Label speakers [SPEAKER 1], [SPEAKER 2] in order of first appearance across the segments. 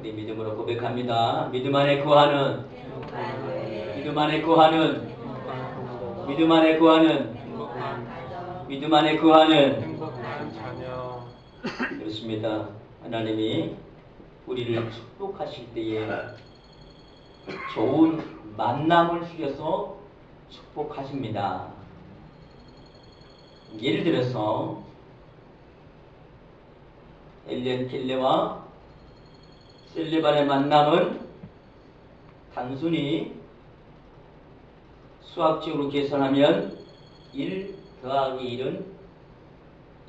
[SPEAKER 1] 우리 믿음으로 고백합니다. 믿음 안에 구하는, 믿음 안에 구하는, 믿음 안에 구하는, 믿음 안에 구하는
[SPEAKER 2] 행복한 자녀.
[SPEAKER 1] 그렇습니다. 하나님이 우리를 축복하실 때에 좋은 만남을 주셔서 축복하십니다. 예를 들어서 엘렌 켈레와 셀레반의 만남은 단순히 수학적으로 계산하면 1 더하기 1은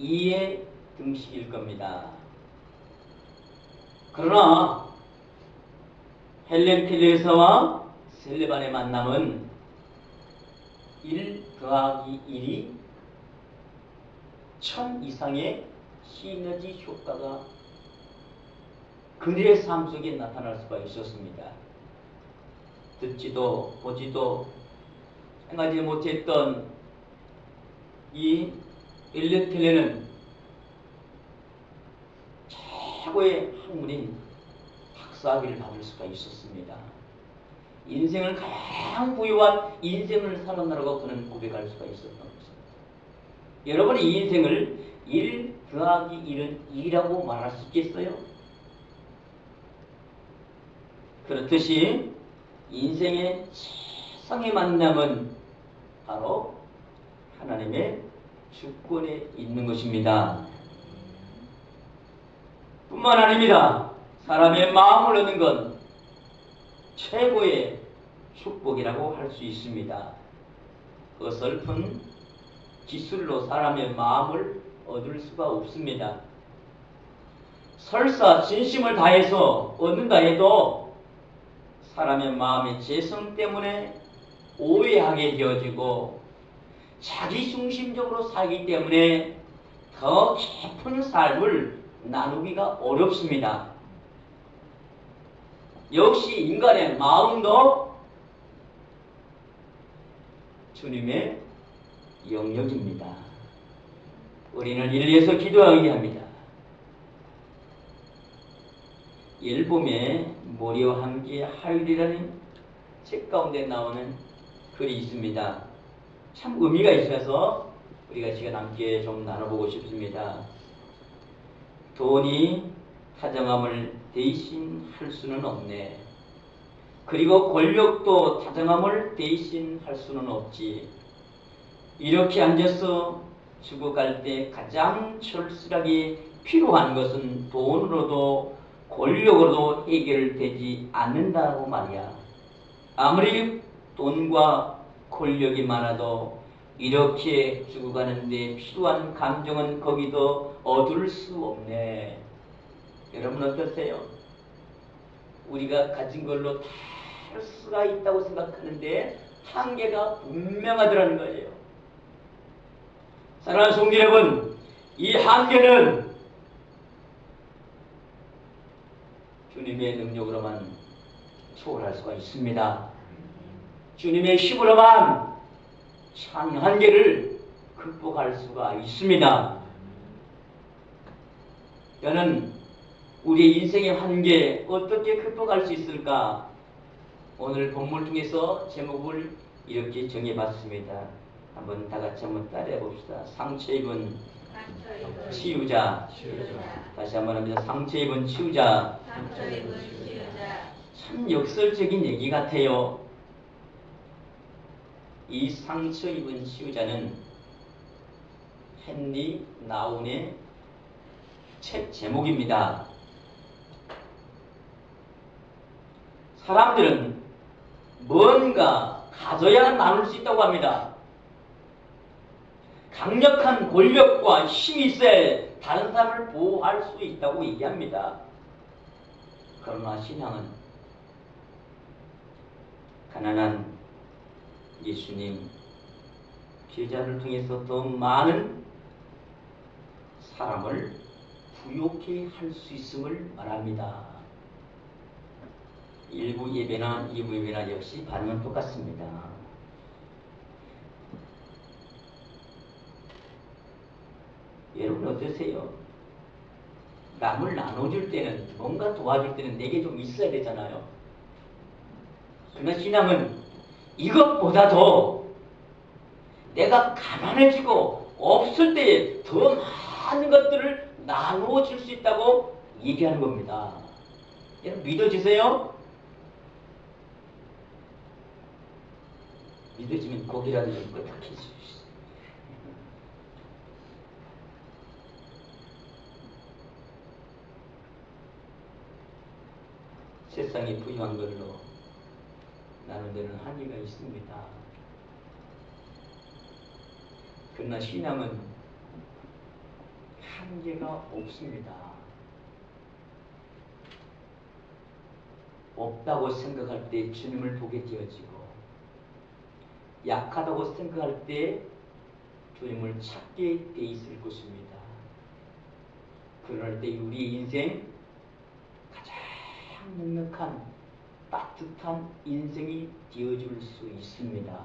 [SPEAKER 1] 2의 등식일 겁니다. 그러나 헬렌 켈레에서와 셀레반의 만남은 1 더하기 1이 1000 이상의 시너지 효과가 그들의 삶 속에 나타날 수가 있었습니다. 듣지도 보지도 생각하지 못했던 이 엘렌 켈레는 최고의 학문인 박사학위를 받을 수가 있었습니다. 인생을 가장 부유한 인생을 살아나라고 그는 고백할 수가 있었던 것입니다. 여러분이 이 인생을 1 더하기 1은 2라고 말할 수 있겠어요? 그렇듯이 인생의 최상의 만남은 바로 하나님의 주권에 있는 것입니다. 뿐만 아닙니다. 사람의 마음을 얻는 건 최고의 축복이라고 할 수 있습니다. 어설픈 기술로 사람의 마음을 얻을 수가 없습니다. 설사 진심을 다해서 얻는다 해도 사람의 마음의 재성 때문에 오해하게 되어지고 자기중심적으로 살기 때문에 더 깊은 삶을 나누기가 어렵습니다. 역시 인간의 마음도 주님의 영역입니다. 우리는 이를 위해서 기도하게 합니다. 앨범에 머리와 함께 하율이라는 책 가운데 나오는 글이 있습니다. 참 의미가 있어서 우리가 시간 함께 좀 나눠보고 싶습니다. 돈이 다정함을 대신할 수는 없네. 그리고 권력도 다정함을 대신할 수는 없지. 이렇게 앉아서 죽어갈 때 가장 철실하게 필요한 것은 돈으로도 권력으로도 해결되지 않는다고 말이야. 아무리 돈과 권력이 많아도 이렇게 죽어가는데 필요한 감정은 거기도 얻을 수 없네. 여러분 어떠세요? 우리가 가진 걸로 다 할 수가 있다고 생각하는데 한계가 분명하더라는 거예요. 사랑하는 성도 여러분, 이 한계는 주님의 능력으로만 초월할 수가 있습니다. 주님의 힘으로만 참 한계를 극복할 수가 있습니다. 저는 우리의 인생의 한계 어떻게 극복할 수 있을까? 오늘 본문을 통해서 제목을 이렇게 정해봤습니다. 한번 다 같이 한번 따라해 봅시다. 상처 입은 치유자. 다시 한번 합니다. 상처 입은 치유자. 참 역설적인 얘기 같아요. 이 상처 입은 치유자는 헨리 나운의 책 제목입니다. 사람들은 뭔가 가져야 나눌 수 있다고 합니다. 강력한 권력과 힘이 있어야 다른 사람을 보호할 수 있다고 얘기합니다. 그러나 신앙은 가난한 예수님 제자를 통해서 더 많은 사람을 부욕해 할 수 있음을 말합니다. 1부 예배나 2부 예배나 역시 반응은 똑같습니다. 여러분 어떠세요? 남을 나눠줄 때는, 뭔가 도와줄 때는 내게 좀 있어야 되잖아요. 그러나 신앙은 이것보다도 내가 가난해지고 없을 때에 더 많은 것들을 나누어 줄 수 있다고 얘기하는 겁니다. 여러분 믿어지세요? 믿어지면 고기라도 좀 끄덕해 주십시오. 세상이 부유한 걸로 나는 데는 한계가 있습니다. 그러나 신앙은 한계가 없습니다. 없다고 생각할 때 주님을 보게 되어지고 약하다고 생각할 때 주님을 찾게 돼 있을 것입니다. 그럴 때 우리 인생 가장 넉넉한 따뜻한 인생이 되어줄 수 있습니다.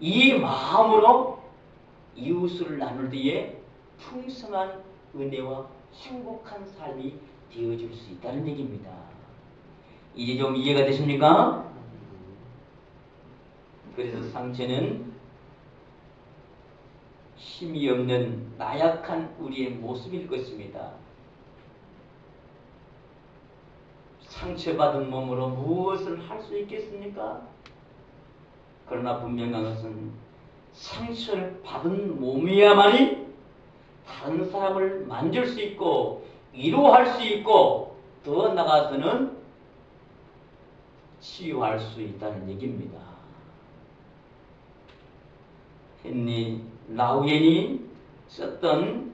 [SPEAKER 1] 이 마음으로 이웃을 나눌 때에 풍성한 은혜와 행복한 삶이 되어줄 수 있다는 얘기입니다. 이제 좀 이해가 되십니까? 그래서 상처는 힘이 없는 나약한 우리의 모습일 것입니다. 상처받은 몸으로 무엇을 할 수 있겠습니까? 그러나 분명한 것은 상처를 받은 몸이야만이 다른 사람을 만질 수 있고 위로할 수 있고 더 나아가서는 치유할 수 있다는 얘기입니다. 헨리 라우엔이 썼던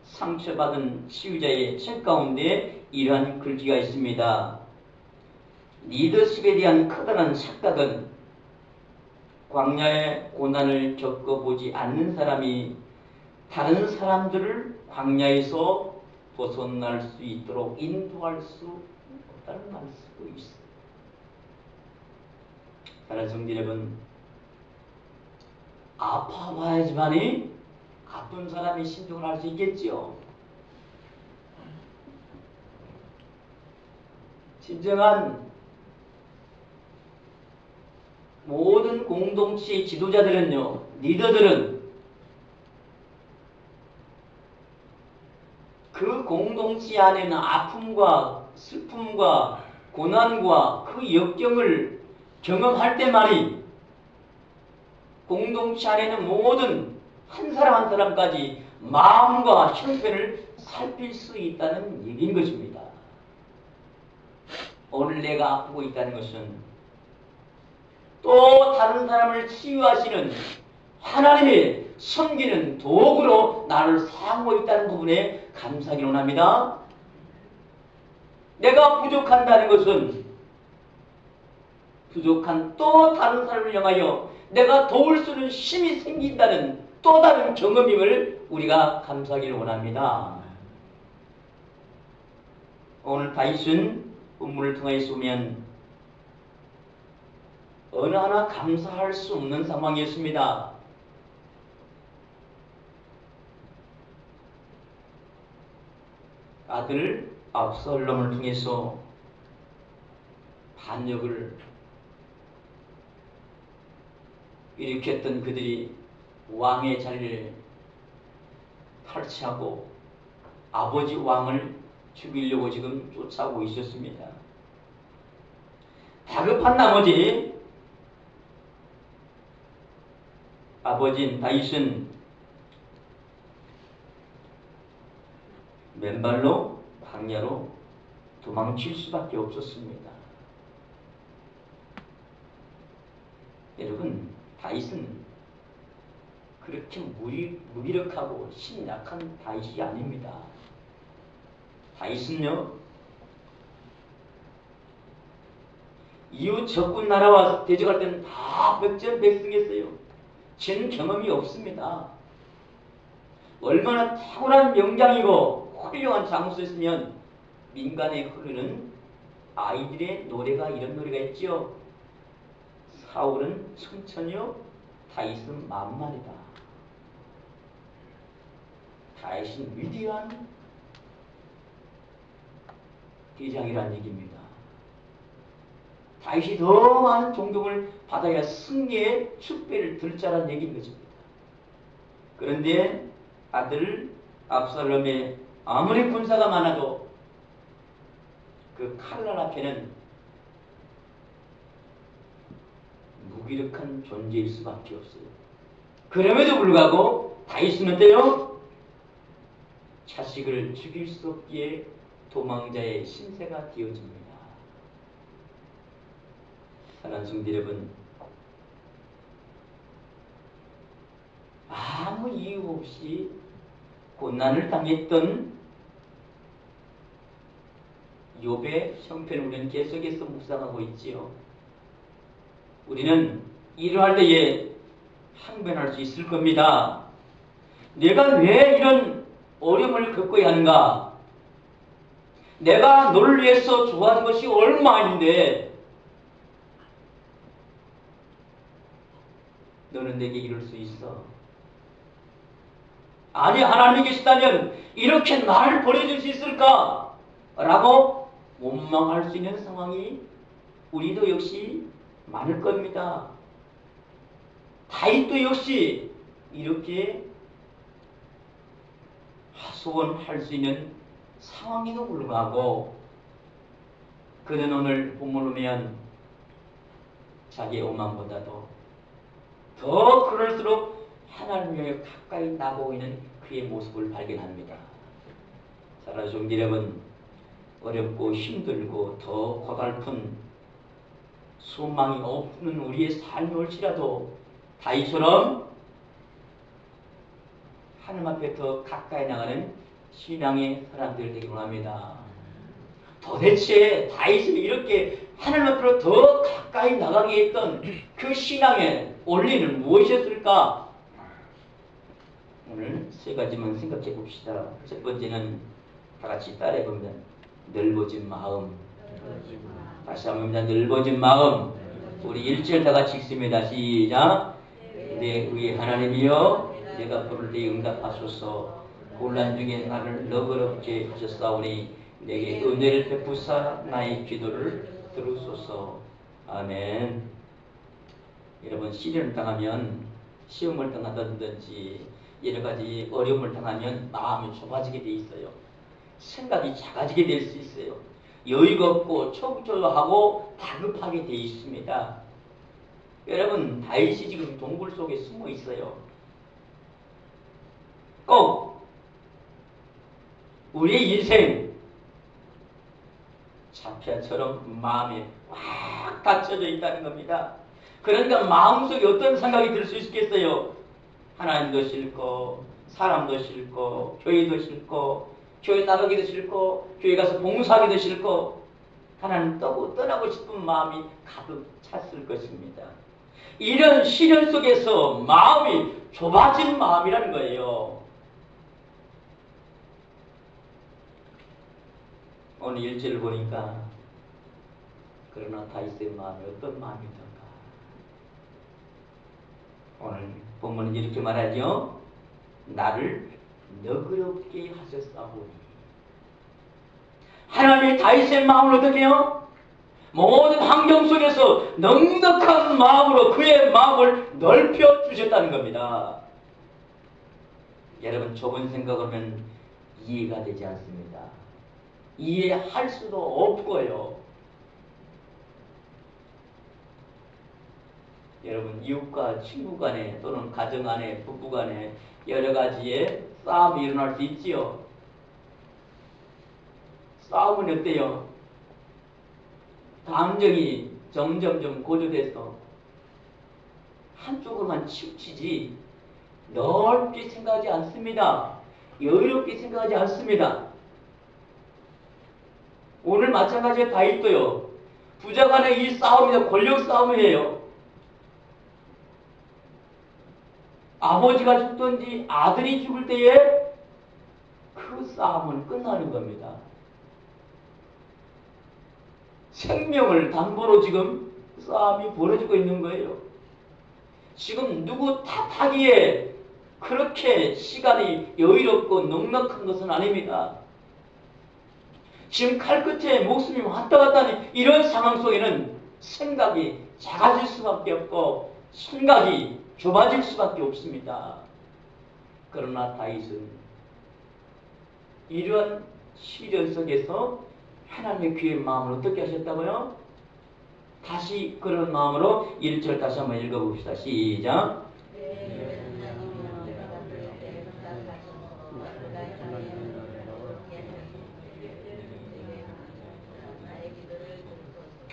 [SPEAKER 1] 상처받은 치유자의 책 가운데 이러한 글귀가 있습니다. 리더십에 대한 커다란 착각은 광야의 고난을 겪어보지 않는 사람이 다른 사람들을 광야에서 벗어날 수 있도록 인도할 수 없다는 말을 쓰고 있습니다. 사랑하는 성도 여러분, 아파봐야지만이 아픈 사람이 신중을 할 수 있겠지요. 진정한 모든 공동체의 지도자들은요, 리더들은 그 공동체 안에는 아픔과 슬픔과 고난과 그 역경을 경험할 때만이 공동체 안에는 모든 한 사람 한 사람까지 마음과 형편을 살필 수 있다는 얘기인 것입니다. 오늘 내가 아프고 있다는 것은 또 다른 사람을 치유하시는 하나님의 섬기는 도구로 나를 사용하고 있다는 부분에 감사하기 원합니다. 내가 부족한다는 것은 부족한 또 다른 사람을 향하여 내가 도울 수 있는 힘이 생긴다는 또 다른 경험임을 우리가 감사하기를 원합니다. 오늘 다윗은 본문을 통해서 보면 어느 하나 감사할 수 없는 상황이었습니다. 아들 압살롬을 통해서 반역을 일으켰던 그들이 왕의 자리를 탈취하고 아버지 왕을 죽이려고 지금 쫓아오고 있었습니다. 다급한 나머지 아버지인 다윗은 맨발로 광야로 도망칠 수밖에 없었습니다. 여러분, 다윗은 그렇게 무기력하고 힘 약한 다윗이 아닙니다. 다윗은요, 이웃 적군 나라와 대적할 때는 다 백전백승했어요. 전 경험이 없습니다. 얼마나 탁월한 명장이고 훌륭한 장수였으면 민간에 흐르는 아이들의 노래가 이런 노래가 있죠. 사울은 천천히요, 다윗은 만만이다. 다윗은 위대한 대장이란 얘기입니다. 다윗이 더 많은 존경을 받아야 승리의 축배를 들 자란 얘기인 것입니다. 그런데 아들 압살롬의 아무리 군사가 많아도 그 칼날 앞에는 무기력한 존재일 수밖에 없어요. 그럼에도 불구하고 다윗은 어때요? 자식을 죽일 수 없기에 도망자의 신세가 되어집니다. 사랑하는 성도 여러분, 아무 이유 없이 고난을 당했던 욥의 형편을 우리는 계속해서 묵상하고 있지요. 우리는 일어날 때에 항변할 수 있을 겁니다. 내가 왜 이런 어려움을 겪어야 하는가? 내가 너를 위해서 좋아하는 것이 얼마인데 너는 내게 이럴 수 있어? 아니, 하나님이 계시다면 이렇게 나를 버려줄 수 있을까? 라고 원망할 수 있는 상황이 우리도 역시 많을 겁니다. 다윗도 역시 이렇게 하소연할 수 있는 상황에도 불구하고 그는 오늘 본문을 보면 자기의 오만보다도 더 그럴수록 하나님을 가까이 나고 있는 그의 모습을 발견합니다. 사랑하는 성도 여러분, 어렵고 힘들고 더 고달픈 소망이 없는 우리의 삶이 올지라도 다윗처럼 하나님 앞에 더 가까이 나가는 신앙의 사람들 되기를 원합니다. 도대체 다윗이 이렇게 하나님 앞으로 더 가까이 나가게 했던 그 신앙의 원리는 무엇이었을까? 오늘 세 가지만 생각해 봅시다. 첫 번째는 다 같이 따라해 보면 넓어진 마음. 다시 한번 넓어진 마음. 우리 1절 다 같이 읽습니다. 시작. 내 의의 하나님이여 내가 부를 때 응답하소서. 곤란 중에 나를 너그럽게 하셨사오니 내게 은혜를 베푸사 나의 기도를 들으소서. 아멘. 여러분, 시련을 당하면, 시험을 당한다든지 여러 가지 어려움을 당하면 마음이 좁아지게 돼 있어요. 생각이 작아지게 될 수 있어요. 여유가 없고 초조하고 다급하게 돼 있습니다. 여러분, 다윗이 지금 동굴 속에 숨어 있어요. 꼭 우리의 인생 자폐아처럼 마음에 확 닫혀져 있다는 겁니다. 그러니까 마음속에 어떤 생각이 들 수 있겠어요? 하나님도 싫고 사람도 싫고 교회도 싫고 교회 나가기도 싫고 교회 가서 봉사하기도 싫고 하나님 떠나고 싶은 마음이 가득 찼을 것입니다. 이런 시련 속에서 마음이 좁아진 마음이라는 거예요. 오늘 1절을 보니까 그러나 다윗의 마음이 어떤 마음이던가. 오늘 본문은 이렇게 말하죠. 나를 너그럽게 하셨사오니. 하나님이 다윗의 마음을 어떻게 해요? 모든 환경 속에서 넉넉한 마음으로 그의 마음을 넓혀 주셨다는 겁니다. 여러분, 좁은 생각으로는 이해가 되지 않습니다. 이해할 수도 없고요. 여러분, 이웃과 친구 간에 또는 가정 안에 부부 간에 여러 가지의 싸움이 일어날 수 있지요. 싸움은 어때요? 감정이 점점점 고조돼서 한쪽으로만 치우치지 넓게 생각하지 않습니다. 여유롭게 생각하지 않습니다. 오늘 마찬가지로 다윗도요. 부자 간의 이 싸움이나 권력 싸움이에요. 아버지가 죽든지 아들이 죽을 때에 그 싸움은 끝나는 겁니다. 생명을 담보로 지금 싸움이 벌어지고 있는 거예요. 지금 누구 탓하기에 그렇게 시간이 여유롭고 넉넉한 것은 아닙니다. 지금 칼 끝에 목숨이 왔다 갔다 하는 이런 상황 속에는 생각이 작아질 수밖에 없고 생각이 좁아질 수밖에 없습니다. 그러나 다윗은 이러한 시련 속에서 하나님의 귀의 마음을 어떻게 하셨다고요? 다시 그런 마음으로 1절 다시 한번 읽어봅시다. 시작.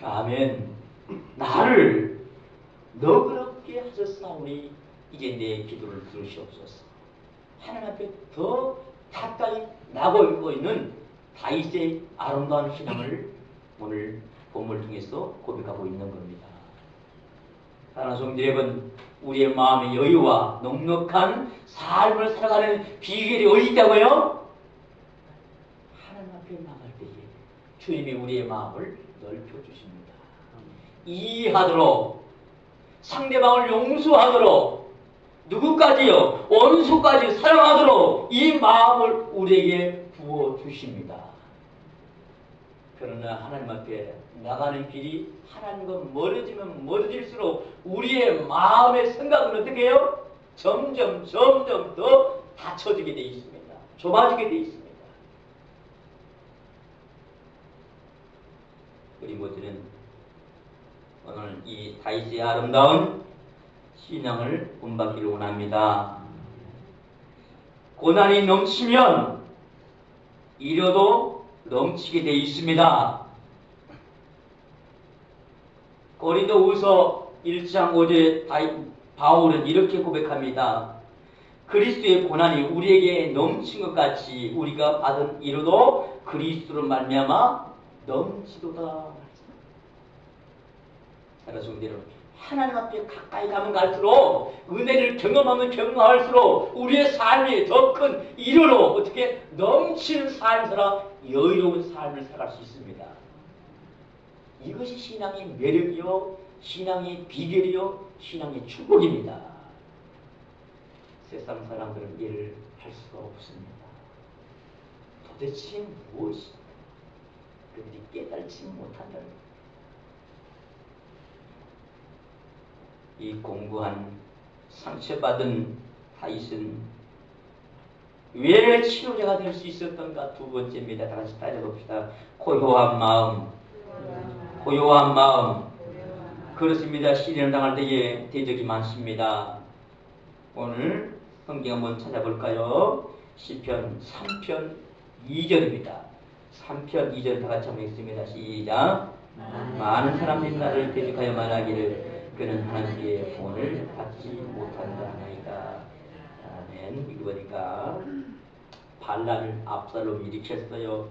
[SPEAKER 1] 아멘. 나를 너그럽게 하셨사오니 이제 내 기도를 들으시옵소서. 하나님 앞에 더 가까이 나고 있는 다윗의 아름다운 신앙을 오늘 본문을 통해서 고백하고 있는 겁니다. 사랑하는 성도 여러분, 우리의 마음의 여유와 넉넉한 삶을 살아가는 비결이 어디 있다고요? 하나님 앞에 나갈 때에 주님이 우리의 마음을 넓혀주십니다. 이해하도록, 상대방을 용서하도록, 누구까지요? 원수까지 사랑하도록 이 마음을 우리에게 부어주십니다. 그러나 하나님 앞에 나가는 길이 하나님과 멀어지면 멀어질수록 우리의 마음의 생각은 어떻게 해요? 점점 더 닫혀지게 되어 있습니다. 좁아지게 되어 있습니다. 우리 모두는 오늘 이 다윗의 아름다운 신앙을 본받기를 원합니다. 고난이 넘치면 이려도 넘치게 되어 있습니다. 고린도후서 1장 5절에 바울은 이렇게 고백합니다. 그리스도의 고난이 우리에게 넘친 것 같이 우리가 받은 이로도 그리스도로 말미암아 넘치도다. 사랑하는 여러분, 하나님 앞에 가까이 가면 갈수록 은혜를 경험하면 경험할수록 우리의 삶이 더 큰 이로로 어떻게 넘치는 삶이라 여유로운 삶을 살아갈 수 있습니다. 이것이 신앙의 매력이요, 신앙의 비결이요, 신앙의 축복입니다. 세상 사람들은 이해를 할 수가 없습니다. 도대체 무엇이 그들이 깨달지 못한다는 것. 이 공부한 상처받은 다윗은 왜 치료자가 될 수 있었던가? 두 번째입니다. 다 같이 따져봅시다. 고요한 마음. 고요한 마음. 그렇습니다. 시련을 당할 때에 대적이 많습니다. 오늘 성경 한번 찾아볼까요? 시편 3편 2절입니다. 3편 2절 다 같이 한번 읽습니다. 시작. 많은 사람들이 나를 대적하여 말하기를 그는 하나님께 본을 받지 못한다 하나이다. 아멘. 이거 보니까 반란을 압살롬이 일으켰어요.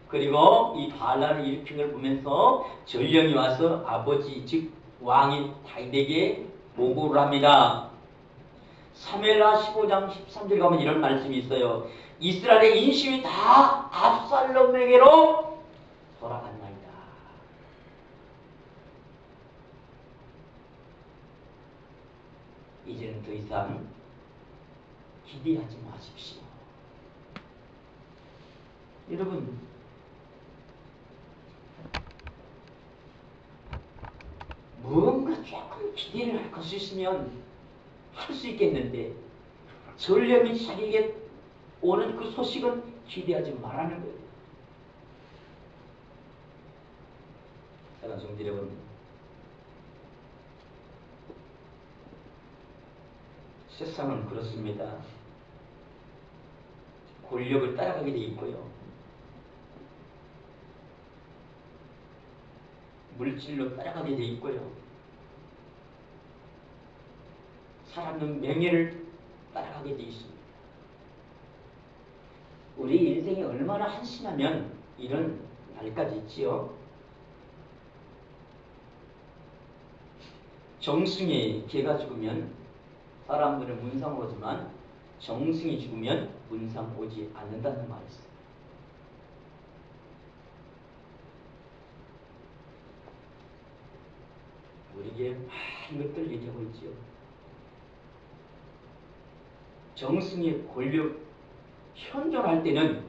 [SPEAKER 1] 그리고 이 반란을 일으킨 걸 보면서 전령이 와서 아버지 즉 왕인 다윗에게 보고를 합니다. 사무엘하 15장 13절에 가면 이런 말씀이 있어요. 이스라엘의 인심이 다 압살롬에게로 돌아간나이다. 이제는 더 이상 기대하지 마십시오. 여러분, 무언가 조금 기대를 할 수 있으면 할 수 있겠는데 전령이 자기에게 오는 그 소식은 기대하지 말라는 거예요. 사랑하는 성도 여러분, 세상은 그렇습니다. 권력을 따라가게 돼 있고요. 물질로 따라가게 돼 있고요. 사람의 명예를 따라가게 돼 있습니다. 우리 인생이 얼마나 한심하면 이런 날까지 있지요. 정승이 개가 죽으면 사람들은 문상 오지만 정승이 죽으면 문상 오지 않는다는 말이 있어요. 우리에게 많은 것들을 얘기하고 있지요. 정승의 권력 현존할 때는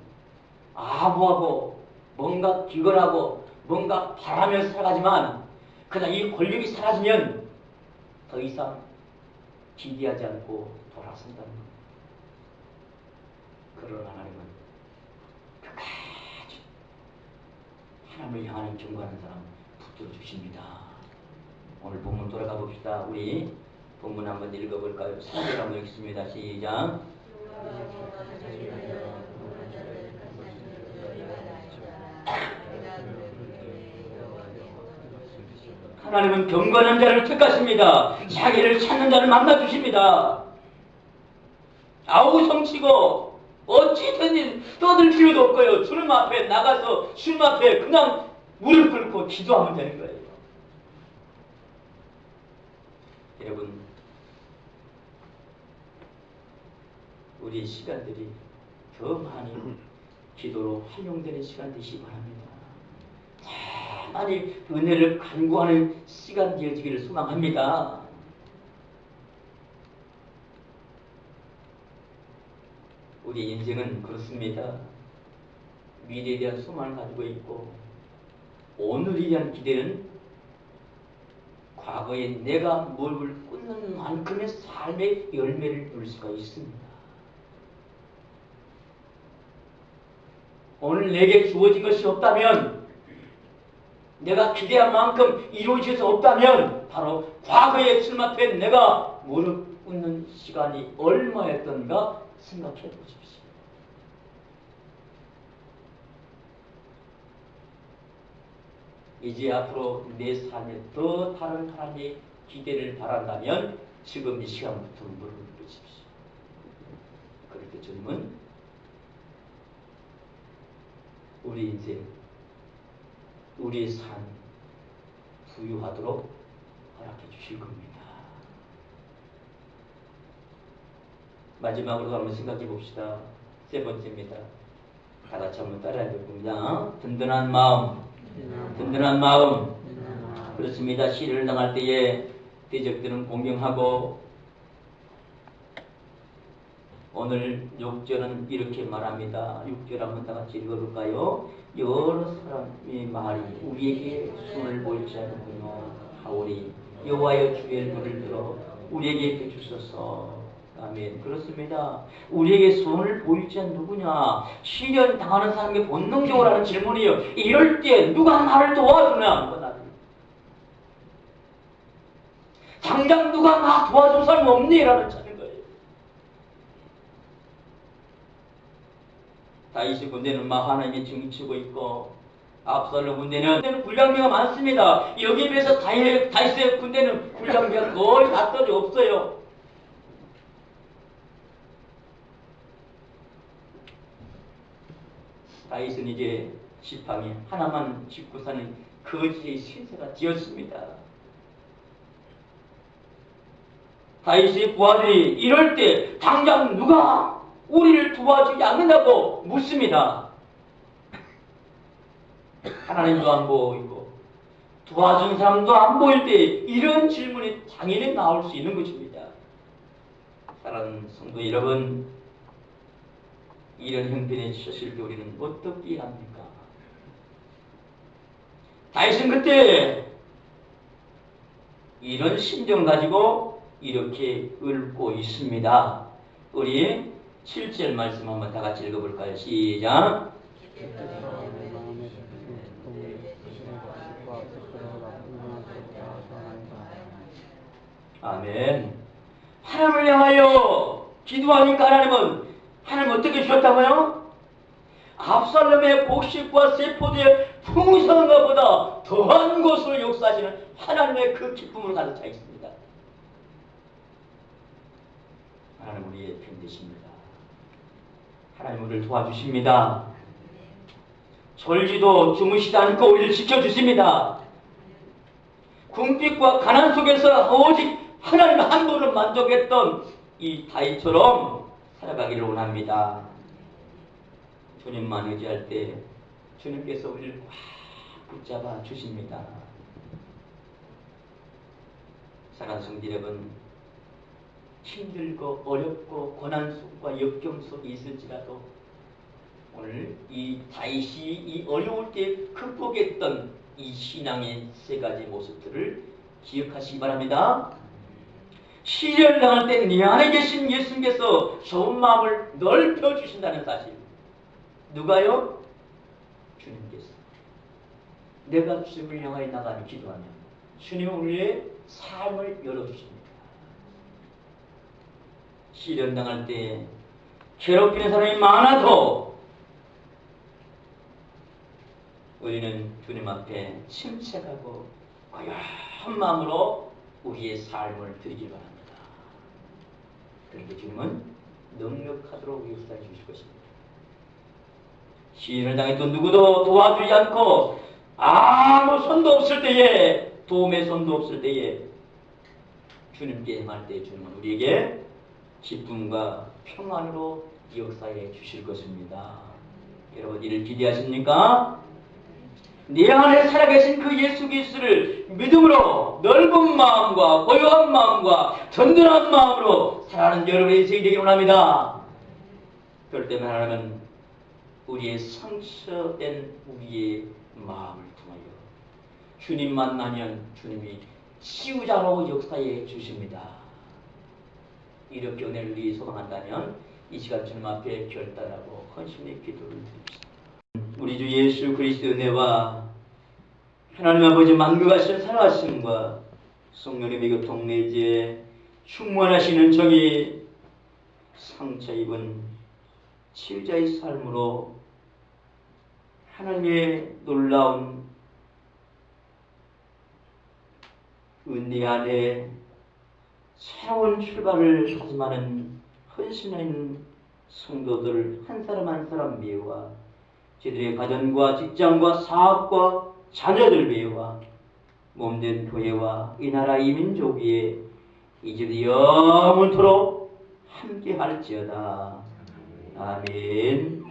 [SPEAKER 1] 아부하고 뭔가 기걸하고 뭔가 바라며 살아가지만 그냥 이 권력이 사라지면 더 이상 기대하지 않고 돌아선다는 겁니다. 그러나 하나님은 끝까지 하나님을 향하는 경고하는 사람 붙들어 주십니다. 오늘 본문 돌아가 봅시다. 우리 본문 한번 읽어볼까요? 3절 한번 읽습니다. 시작. 하나님은 경건한 자를 택하십니다. 자기를 찾는 자를 만나주십니다. 아우성치고 어찌든지 떠들 필요도 없고요. 주님 앞에 나가서 주님 앞에 그냥 무릎 꿇고 기도하면 되는 거예요. 여러분, 우리 시간들이 더 많이 기도로 활용되는 시간 되시기 바랍니다. 더 많이 은혜를 간구하는 시간 되어지기를 소망합니다. 우리 인생은 그렇습니다. 미래에 대한 소망을 가지고 있고 오늘에 대한 기대는 과거에 내가 뭘 꽂는 만큼의 삶의 열매를 누릴 수가 있습니다. 오늘 내게 주어진 것이 없다면, 내가 기대한 만큼 이루어져서 없다면 바로 과거의 주님 앞에 내가 무릎 꿇는 시간이 얼마였던가 생각해 보십시오. 이제 앞으로 내 삶에 더 다른 하나님의 기대를 바란다면 지금 이 시간부터 무릎을 꿇으십시오. 그럴 때 주님은 우리 인생, 우리의 삶 부유하도록 허락해 주실 겁니다. 마지막으로 한번 생각해 봅시다. 세 번째입니다. 다 같이 한번 따라해 볼 겁니다. 든든한 마음. 든든한 마음. 그렇습니다. 시련을 당할 때에 대적들은 공경하고, 오늘 6절은 이렇게 말합니다. 6절 한번 다 같이 읽어볼까요? 여러 사람의 말이 우리에게 손을 보이지 않는군요. 하오리 여호와여 주의 눈을 들어 우리에게 비추소서. 아멘. 그렇습니다. 우리에게 손을 보이지 않는 누구냐? 시련 당하는 사람에게 본능적으로 하는 질문이에요. 이럴 때 누가 나를 도와주냐? 당장 누가 나 도와줄 사람 없니? 라는 찾는 거예요. 다윗의 군대는 하나님이 증치고 있고, 압살롬 군대는 군량미가 많습니다. 여기에 비해서 다윗의 군대는 군량미가 거의 다 떨어져 없어요. 다윗은 이제 지팡이 하나만 짚고 사는 거지의 신세가 되었습니다. 다윗의 부하들이 이럴 때 당장 누가 우리를 도와주지 않는다고 묻습니다. 하나님도 안 보이고 도와준 사람도 안 보일 때 이런 질문이 당연히 나올 수 있는 것입니다. 사랑하는 성도 여러분, 이런 형편에 처했을 때 우리는 어떻게 합니까? 다윗은 그때 이런 심정 가지고 이렇게 읊고 있습니다. 우리 7절 말씀 한번 다 같이 읽어볼까요? 시작. 아멘. 하나님을 향하여 기도하니까 하나님 어떻게 주셨다고요? 압살롬의 곡식과 세포도의 풍성한 것보다 더한 것으로 역사하시는 하나님의 그 기쁨으로 가득 차 있습니다. 하나님 우리의 편 되십니다. 하나님 우리를 도와주십니다. 졸지도 주무시지 않고 우리를 지켜주십니다. 궁핍과 가난 속에서 오직 하나님 한 분을 만족했던 이 다윗처럼 살아가기를 원합니다. 주님만 의지할 때 주님께서 우리를 꽉 붙잡아 주십니다. 사랑하는 성도 여러분, 힘들고 어렵고 고난 속과 역경 속에 있을지라도 오늘 오늘 이 다윗이 이 어려울 때 극복했던 이 신앙의 세 가지 모습들을 기억하시기 바랍니다. 시련을 당할 때 네 안에 계신 예수님께서 좋은 마음을 넓혀 주신다는 사실. 누가요? 주님께서. 내가 주님을 향하여 나가며 기도하면 주님은 우리의 삶을 열어주십니다. 시련 당할 때 괴롭히는 사람이 많아도 우리는 주님 앞에 침착하고 고요한 마음으로 우리의 삶을 드리기 바랍니다. 그런데 주님은 능력하도록 역사해 주실 것입니다. 시련을 당해도 누구도 도와주지 않고 아무 손도 없을 때에, 도움의 손도 없을 때에 주님께 행할 때 주님은 우리에게 기쁨과 평안으로 역사해 주실 것입니다. 여러분 이를 기대하십니까? 내 안에 살아계신 그 예수 그리스도를 믿음으로 넓은 마음과 고요한 마음과 든든한 마음으로 살아가는 여러분의 인생이 되기를 원합니다. 그럴 때만 하나님은 우리의 상처된 우리의 마음을 통하여 주님 만나면 주님이 치유자로 역사해 주십니다. 이렇게 은혜를 우리 소망한다면 이 시간 주님 앞에 결단하고 헌신의 기도를 드립시다. 우리 주 예수 그리스도의 은혜와 하나님 아버지 만국하신 살아하심과 성령의 교통 내지에 충만하시는 정의 상처 입은 치유자의 삶으로 하나님의 놀라운 은혜 안에 새로운 출발을 다짐하는 헌신하는 성도들 한 사람 한 사람 위에와 저들의 가정과 직장과 사업과 자녀들 위에와 몸된 교회와 이 나라 이 민족 위에 이제도 영원토록 함께 할지어다. 아멘.